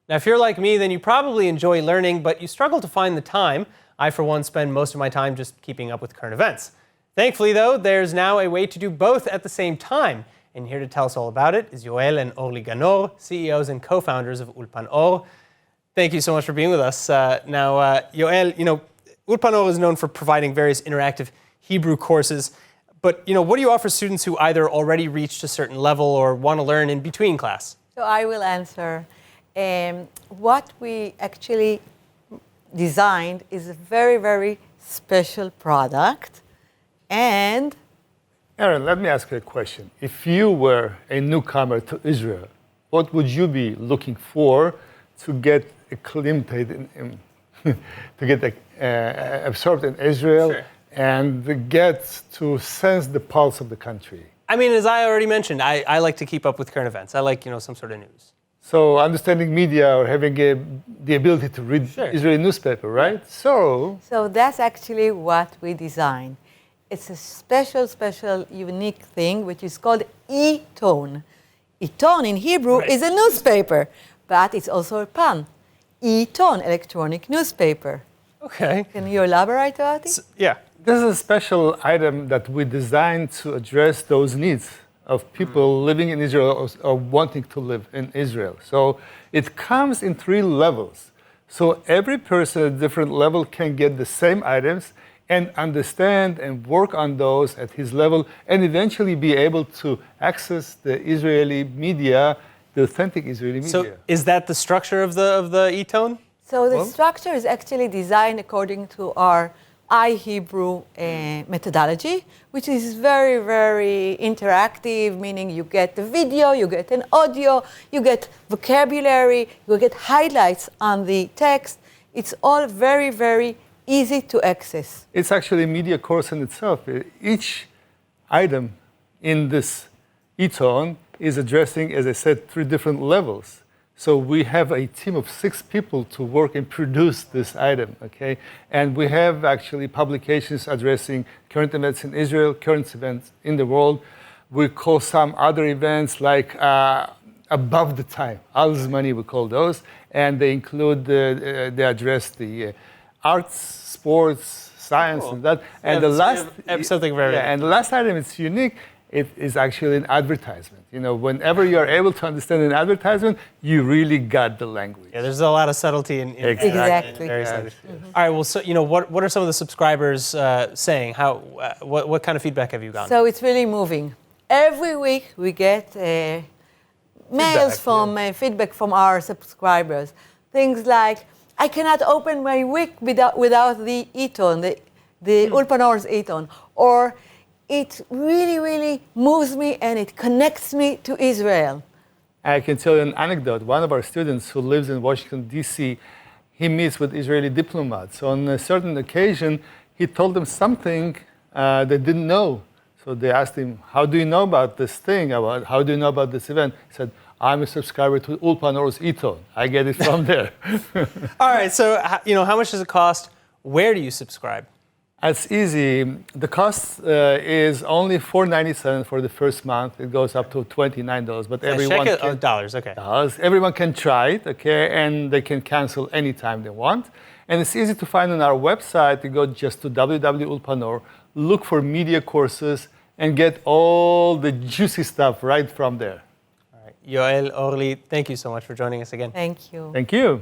Now, if you're like me, then you probably enjoy learning, but you struggle to find the time. I, for one, spend most of my time just keeping up with current events. Thankfully, though, there's now a way to do both at the same time. And here to tell us all about it is Yoel and Orly Ganor, CEOs and co-founders of Ulpan-Or. Thank you so much for being with us. Yoel, Ulpan-Or is known for providing various interactive Hebrew courses. But, what do you offer students who either already reached a certain level or want to learn in between class? So I will answer. What we actually designed is a very, very special product. And Aaron, let me ask you a question. If you were a newcomer to Israel, what would you be looking for to get acclimated, to get absorbed in Israel, Sure, and get to sense the pulse of the country? I mean, as I already mentioned, I like to keep up with current events. I like, some sort of news. So understanding media or having the ability to read Sure, Israeli newspaper, right? So that's actually what we designed. It's a special, unique thing, which is called e-tone. E-tone in Hebrew is a newspaper, but it's also a pun. E-tone, electronic newspaper. Okay. Can you elaborate about it? Yeah. this is a special item that we designed to address those needs of people living in Israel or wanting to live in Israel. So it comes in 3 levels. So every person at a different level can get the same items and understand and work on those at his level and eventually be able to access the Israeli media, the authentic Israeli media. So is that the structure of the e-tone? So the structure is actually designed according to our iHebrew methodology, which is very, very interactive, meaning you get the video, you get an audio, you get vocabulary, you get highlights on the text. It's all very, very easy to access. It's actually a media course in itself. Each item in this e-tone is addressing, as I said, 3 different levels. So we have a team of 6 people to work and produce this item, okay? And we have actually publications addressing current events in Israel, current events in the world. We call some other events like above the time, Al Zmani we call those, and they include, they address the arts, sports, science, and that. And the last something very and the last item, it's unique. It is actually an advertisement. You know, whenever you are able to understand an advertisement, you really got the language. Yeah, there's a lot of subtlety in Exactly. various languages. All right. Well, so what are some of the subscribers saying? What kind of feedback have you gotten? So it's really moving. Every week we get feedback from our subscribers. Things like, I cannot open my week without the e-tone, the Ulpan-Or's e-tone, or it really, really moves me and it connects me to Israel. I can tell you an anecdote. One of our students who lives in Washington, D.C., he meets with Israeli diplomats. On a certain occasion, he told them something they didn't know. So they asked him, how do you know about this thing? How do you know about this event? He said, I'm a subscriber to Ulpan-Or's e-tone. I get it from there. All right, so how much does it cost? Where do you subscribe? It's easy. The cost is only $4.97 for the first month. It goes up to $29, but everyone can, dollars, okay. Everyone can try it, okay, and they can cancel anytime they want. And it's easy to find on our website. You go just to www.ulpan-or, look for media courses, and get all the juicy stuff right from there. All right, Yoel, Orly, thank you so much for joining us again. Thank you. Thank you.